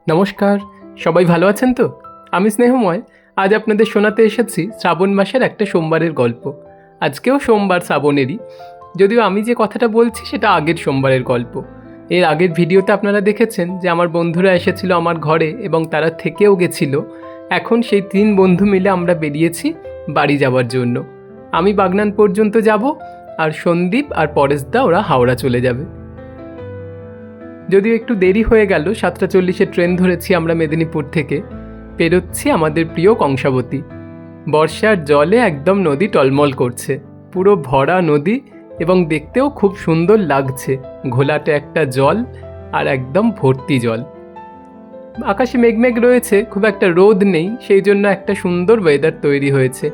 নমস্কার, সবাই ভালো আছেন তো? আমি স্নেহময়। আজ আপনাদের শোনাতে এসেছি শ্রাবণ মাসের একটা সোমবারের গল্প। আজকেও সোমবার শ্রাবণেরই, যদিও আমি যে কথাটা বলছি সেটা আগের সোমবারের গল্প। এর আগের ভিডিওতে আপনারা দেখেছেন যে আমার বন্ধুরা এসেছিল আমার ঘরে এবং তারা থেকেও গেছিল। এখন সেই 3 বন্ধু মিলে আমরা বেরিয়েছি বাড়ি যাওয়ার জন্য। আমি বাগনান পর্যন্ত যাব, আর সন্দীপ আর পরেশদা ওরা হাওড়া চলে যাবে। যদিও একটু দেরি হয়ে গেল, 7:40 ট্রেন ধরেছি আমরা মেদিনীপুর থেকে। পেরোচ্ছি আমাদের প্রিয় কংসাবতী। বর্ষার জলে একদম নদী টলমল করছে, পুরো ভরা নদী, এবং দেখতেও খুব সুন্দর লাগছে। ঘোলাটে একটা জল, আর একদম ভর্তি জল। আকাশে মেঘমেঘ রয়েছে, খুব একটা রোদ নেই, সেই জন্য একটা সুন্দর ওয়েদার তৈরি হয়েছে।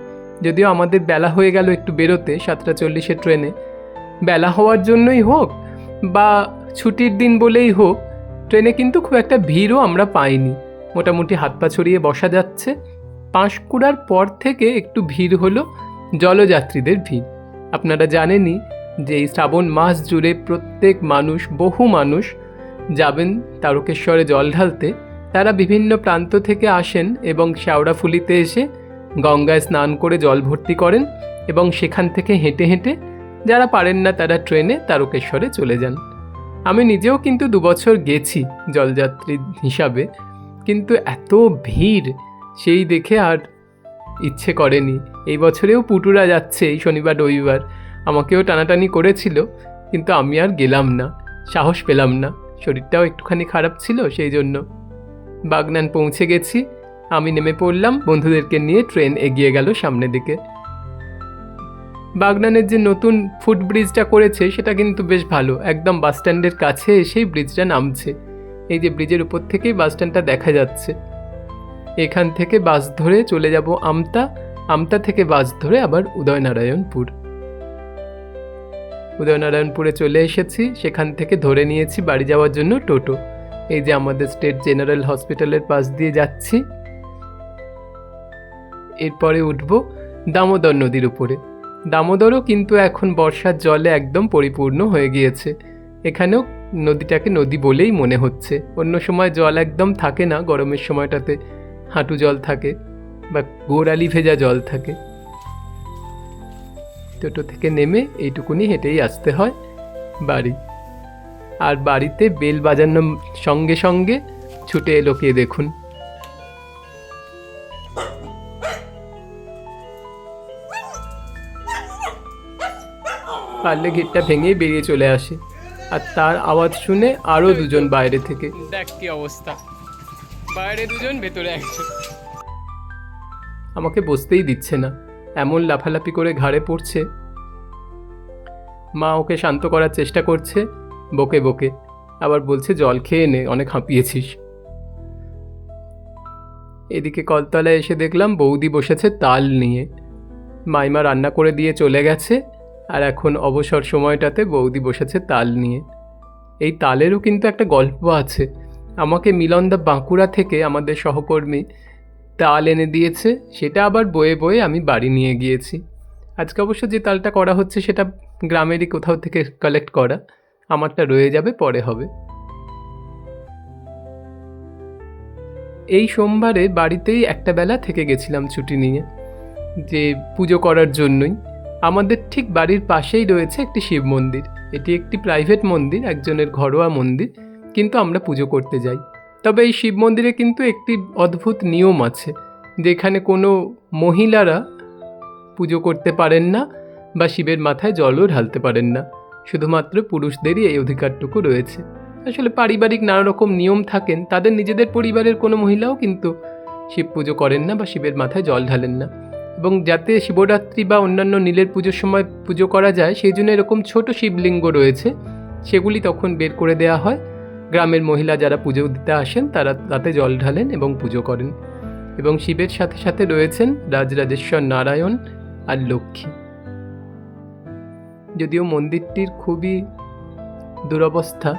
যদিও আমাদের বেলা হয়ে গেল একটু বেরোতে 7:40 ট্রেনে। বেলা হওয়ার জন্যই হোক বা ছুটির দিন বলেই হোক, ট্রেনে কিন্তু খুব একটা ভিড়ও আমরা পাইনি। মোটামুটি হাত পা ছড়িয়ে বসা যাচ্ছে। পাঁশকুড়ার পর থেকে একটু ভিড় হলো, জলযাত্রীদের ভিড়। আপনারা জানেনই যে এই শ্রাবণ মাস জুড়ে প্রত্যেক মানুষ, বহু মানুষ যাবেন তারকেশ্বরে জল ঢালতে। তারা বিভিন্ন প্রান্ত থেকে আসেন এবং শেওড়াফুলিতে এসে গঙ্গায় স্নান করে জল ভর্তি করেন এবং সেখান থেকে হেঁটে হেঁটে, যারা পারেন না তারা ট্রেনে তারকেশ্বরে চলে যান। আমি নিজেও কিন্তু 2 বছর গেছি জলযাত্রী হিসাবে, কিন্তু এত ভিড় সেই দেখে আর ইচ্ছে করেনি। এই বছরেও পুটুরা যাচ্ছে এই শনিবার রবিবার, আমাকেও টানাটানি করেছিল, কিন্তু আমি আর গেলাম না, সাহস পেলাম না। শরীরটাও একটুখানি খারাপ ছিল, সেই জন্য। বাগনান পৌঁছে গেছি, আমি নেমে পড়লাম, বন্ধুদেরকে নিয়ে ট্রেন এগিয়ে গেল সামনের দিকে। বাগনানের যে নতুন ফুটব্রিজটা করেছে সেটা কিন্তু বেশ ভালো, একদম বাসস্ট্যান্ডের কাছে এসেই ব্রিজটা নামছে। এই যে ব্রিজের উপর থেকেই বাসস্ট্যান্ডটা দেখা যাচ্ছে। এখান থেকে বাস ধরে চলে যাব আমতা, আমতা থেকে বাস ধরে আবার উদয়নারায়ণপুর। উদয়নারায়ণপুরে চলে এসেছি, সেখান থেকে ধরে নিয়েছি বাড়ি যাওয়ার জন্য টোটো। এই যে আমাদের স্টেট জেনারেল হসপিটালের পাশ দিয়ে যাচ্ছি। এরপরে উঠব দামোদর নদীর উপরে। দামোদরও কিন্তু এখন বর্ষার জলে একদম পরিপূর্ণ হয়ে গিয়েছে। এখানেও নদীটাকে নদী বলেই মনে হচ্ছে। অন্য সময় জল একদম থাকে না, গরমের সময়টাতে হাঁটু জল থাকে বা গোড়ালি ভেজা জল থাকে। টোটো থেকে নেমে এইটুকুনি হেঁটেই আসতে হয় বাড়ি। আর বাড়িতে বেল বাজানোর সঙ্গে সঙ্গে ছুটে এলো কে দেখুন। পারলে গেটটা ভেঙেই বেরিয়ে চলে আসে, আর তার আওয়াজ শুনে আরও 2 জন বাইরে থেকে। দেখ কি অবস্থা, বাইরে 2 জন, ভেতরে 1 জন। আমাকে বসতেই দিচ্ছে না, এমন লাফালাফি করে ঘাড়ে পড়ছে। মা ওকে শান্ত করার চেষ্টা করছে বকে বকে, আবার বলছে জল খেয়ে নে, অনেক হাঁপিয়েছিস। এদিকে কলতলায় এসে দেখলাম বৌদি বসেছে তাল নিয়ে। মাইমা রান্না করে দিয়ে চলে গেছে, আর এখন অবসর সময়টাতে বৌদি বসেছে তাল নিয়ে। এই তালেরও কিন্তু একটা গল্প আছে। আমাকে মিলনদা বাঁকুড়া থেকে আমাদের সহকর্মী তাল এনে দিয়েছে, সেটা আবার বয়ে বয়ে আমি বাড়ি নিয়ে গিয়েছি। আজকে অবশ্য যে তালটা করা হচ্ছে সেটা গ্রামেরই কোথাও থেকে কালেক্ট করা, আমারটা রয়ে যাবে, পরে হবে। এই সোমবারে বাড়িতেই একটা বেলা থেকে গেছিলাম ছুটি নিয়ে, যে পুজো করার জন্যই। আমাদের ঠিক বাড়ির পাশেই রয়েছে একটি শিব মন্দির। এটি একটি প্রাইভেট মন্দির, একজনের ঘরোয়া মন্দির, কিন্তু আমরা পুজো করতে যাই। তবে এই শিব মন্দিরে কিন্তু একটি অদ্ভুত নিয়ম আছে, যেখানে কোনো মহিলারা পুজো করতে পারেন না বা শিবের মাথায় জলও ঢালতে পারেন না। শুধুমাত্র পুরুষদেরই এই অধিকারটুকু রয়েছে। আসলে পারিবারিক নানা রকম নিয়ম থাকেন, তাদের নিজেদের পরিবারের কোনো মহিলাও কিন্তু শিব পুজো করেন না বা শিবের মাথায় জল ঢালেন না। এবং যাতে শিবরাত্রি বা অন্যান্য নীলের পুজোর সময় পুজো করা যায়, সেই জন্য এরকম ছোট শিবলিঙ্গ রয়েছে, সেগুলি তখন বের করে দেওয়া হয়। গ্রামের মহিলা যারা পুজো দিতে আসেন তারা তাতে জল ঢালেন এবং পুজো করেন। এবং শিবের সাথে সাথে রয়েছেন রাজরাজেশ্বর নারায়ণ আর লক্ষ্মী। যদিও মন্দিরটির খুবই দুরবস্থা,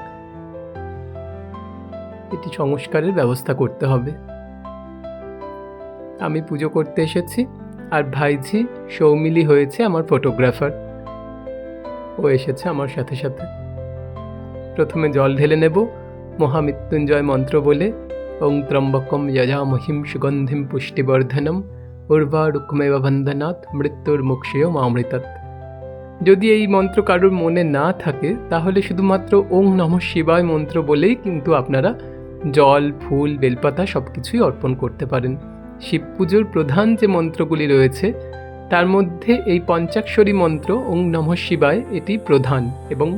এটি সংস্কারের ব্যবস্থা করতে হবে। আমি পুজো করতে এসেছি, আর ভাইঝি সৌমিলি হয়েছে আমার ফটোগ্রাফার, ও এসেছে আমার সাথে সাথে। প্রথমে জল ঢেলে নেব মহামৃত্যুঞ্জয় মন্ত্র বলে, ওং ত্রম্বকম যজামহিম সুগন্ধিম পুষ্টিবর্ধনম উর্বারুকমেব বন্ধনাৎ মৃত্যুর্মুক্ষীয় মামৃতাৎ। যদি এই মন্ত্র কারোর মনে না থাকে তাহলে শুধুমাত্র ওং নমঃ শিবায় মন্ত্র বলেই কিন্তু আপনারা জল, ফুল, বেলপাতা সব কিছুই অর্পণ করতে পারেন। শিব পুজোর প্রধান যে মন্ত্রগুলি রয়েছে তার মধ্যে এই পঞ্চাক্ষরী মন্ত্র ওং নমঃ শিবায় এটি প্রধান এবং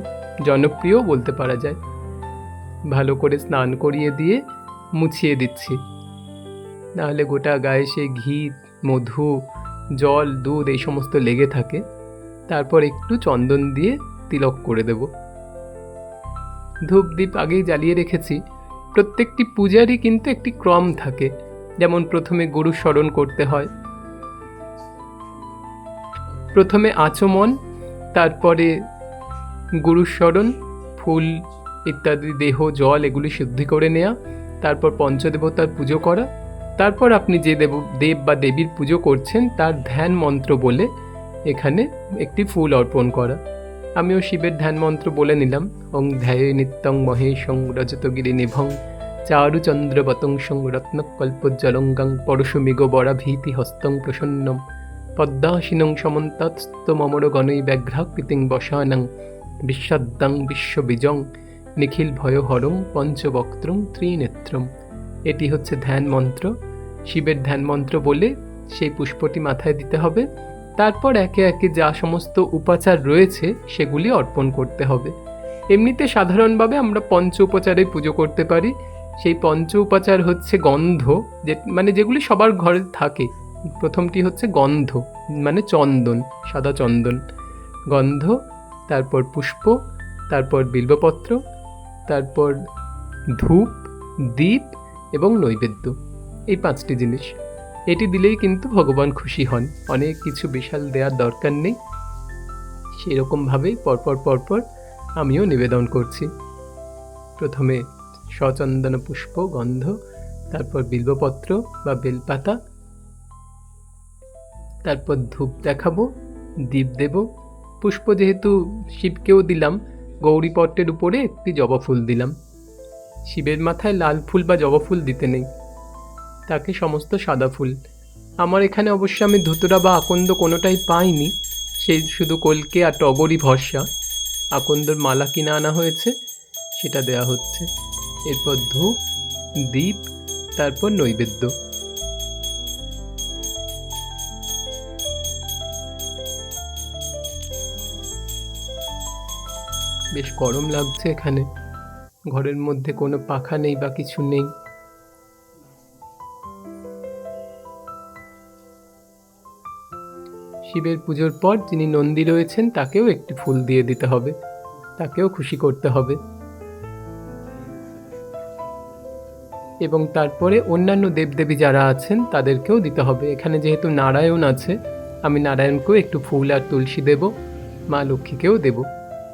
জনপ্রিয় বলতে পারা যায়। ভালো করে স্নান করিয়ে দিয়ে মুছিয়ে দিচ্ছি, নাহলে গোটা গায়ে সেই ঘি, মধু, জল, দুধ এই সমস্ত লেগে থাকে। তারপর একটু চন্দন দিয়ে তিলক করে দেব। ধূপ দ্বীপ আগেই জ্বালিয়ে রেখেছি। প্রত্যেকটি পূজারই কিন্তু একটি ক্রম থাকে, যেমন প্রথমে গুরু স্মরণ করতে হয়, প্রথমে আচমন, তারপরে গুরুস্মরণ, ফুল ইত্যাদি, দেহ, জল এগুলি শুদ্ধি করে নেওয়া, তারপর পঞ্চদেবতার পুজো করা, তারপর আপনি যে দেব বা দেবীর পুজো করছেন তার ধ্যান মন্ত্র বলে এখানে একটি ফুল অর্পণ করা। আমিও শিবের ধ্যান মন্ত্র বলে নিলাম। ওং ধ্যায়ে নিত্যং মহেশং রজতগিরি নিভং চারুচন্দ্রবতংসং রত্নকল্পজ্জলঙ্গং পরশুমিগ বরাভীতি হস্তং প্রসন্নম পদ্মাসীনং সমন্তস্তমর গণৈ ব্যাঘ্রাকৃতিং বসানং বিশ্বদ্যং বিশ্ববীজং নিখিল ভয়হরং পঞ্চবক্ত্রং ত্রিনেত্রম। এটি হচ্ছে ধ্যান মন্ত্র। শিবের ধ্যান মন্ত্র বলে সেই পুষ্পটি মাথায় দিতে হবে। তারপর একে একে যা সমস্ত উপাচার রয়েছে সেগুলি অর্পণ করতে হবে। এমনিতে সাধারণভাবে আমরা পঞ্চ উপচারে পুজো করতে পারি। সেই পঞ্চ উপাচার হচ্ছে গন্ধ, যেগুলি সবার ঘরে থাকে। প্রথমটি হচ্ছে গন্ধ, মানে চন্দন, সাদা চন্দন, গন্ধ, তারপর পুষ্প, তারপর বিল্বপত্র, তারপর ধূপ, দীপ এবং নৈবেদ্য। এই 5টি জিনিস। এটি দিলেই কিন্তু ভগবান খুশি হন। অনেক কিছু বিশাল দেওয়ার দরকার নেই। সেরকমভাবেই পরপর আমিও নিবেদন করছি। প্রথমে সচন্দন পুষ্প, গন্ধ, তারপর বিল্বপত্র বা বেলপাতা, তারপর ধূপ দেখাবো, দীপ দেব, পুষ্প যেহেতু শিবকেও দিলাম, গৌরীপট্টের উপরে একটি জবা ফুল দিলাম। শিবের মাথায় লাল ফুল বা জবা ফুল দিতে নেই, তাকে সমস্ত সাদা ফুল। আমার এখানে অবশ্য আমি ধুতুরা বা আকন্দ কোনোটাই পাইনি, সেই শুধু কলকে আর টগরই ভরসা। আকন্দর মালা কিনে আনা হয়েছে, সেটা দেয়া হচ্ছে। এরপর ধূপ, দীপ, তারপর নৈবেদ্য। বেশ গরম লাগছে এখানে, ঘরের মধ্যে কোনো পাখা নেই বা কিছু নেই। শিবের পুজোর পর যিনি নন্দী রয়েছেন তাকেও একটি ফুল দিয়ে দিতে হবে, তাকেও খুশি করতে হবে। এবং তারপরে অন্যান্য দেবদেবী যারা আছেন তাদেরকেও দিতে হবে। এখানে যেহেতু নারায়ণ আছে, আমি নারায়ণকেও একটু ফুল আর তুলসী দেব, মা লক্ষ্মীকেও দেব।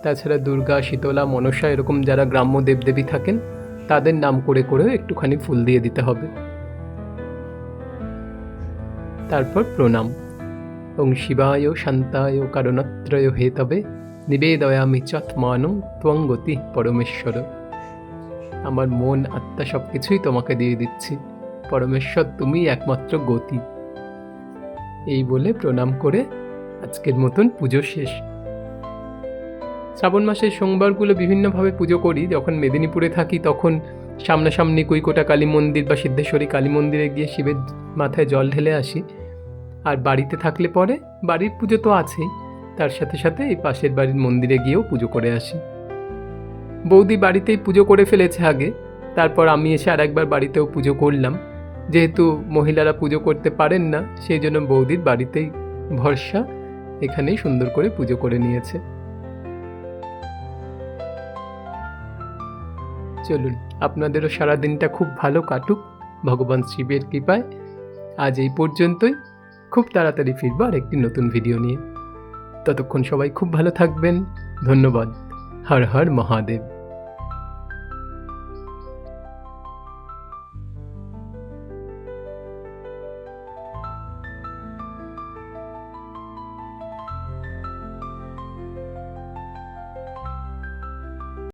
তাছাড়া দুর্গা, শীতলা, মনসা এরকম যারা গ্রাম্য দেবদেবী থাকেন তাদের নাম করে করেও একটুখানি ফুল দিয়ে দিতে হবে। তারপর প্রণাম। ওং শিবায় শান্তায় কারণত্রয় হেতবে নিবেদয়ামি চাত্মানং ত্বং গতি পরমেশ্বর। আমার মন, আত্মা সব কিছুই তোমাকে দিয়ে দিচ্ছি, পরমেশ্বর তুমি একমাত্র গতি। এই বলে প্রণাম করে আজকের মতন পুজো শেষ। শ্রাবণ মাসের সোমবারগুলো বিভিন্নভাবে পুজো করি। যখন মেদিনীপুরে থাকি তখন সামনাসামনি কুইকোটা কালী মন্দির বা সিদ্ধেশ্বরী কালী মন্দিরে গিয়ে শিবের মাথায় জল ঢেলে আসি। আর বাড়িতে থাকলে পরে বাড়ির পুজো তো আছেই, তার সাথে সাথে এই পাশের বাড়ির মন্দিরে গিয়েও পুজো করে আসি। বৌদি বাড়িতেই পুজো করে ফেলেছে আগে, তারপর আমি এসে আর একবার বাড়িতেও পুজো করলাম। যেহেতু মহিলারা পুজো করতে পারেন না, সেই জন্য বৌদির বাড়িতেই ভরসা, এখানেই সুন্দর করে পুজো করে নিয়েছে। চলুন, আপনাদেরও সারাদিনটা খুব ভালো কাটুক ভগবান শিবের কৃপায়। আজ এই পর্যন্তই। খুব তাড়াতাড়ি ফিরবো আর একটি নতুন ভিডিও নিয়ে। ততক্ষণ সবাই খুব ভালো থাকবেন। ধন্যবাদ। হর হর মহাদেব।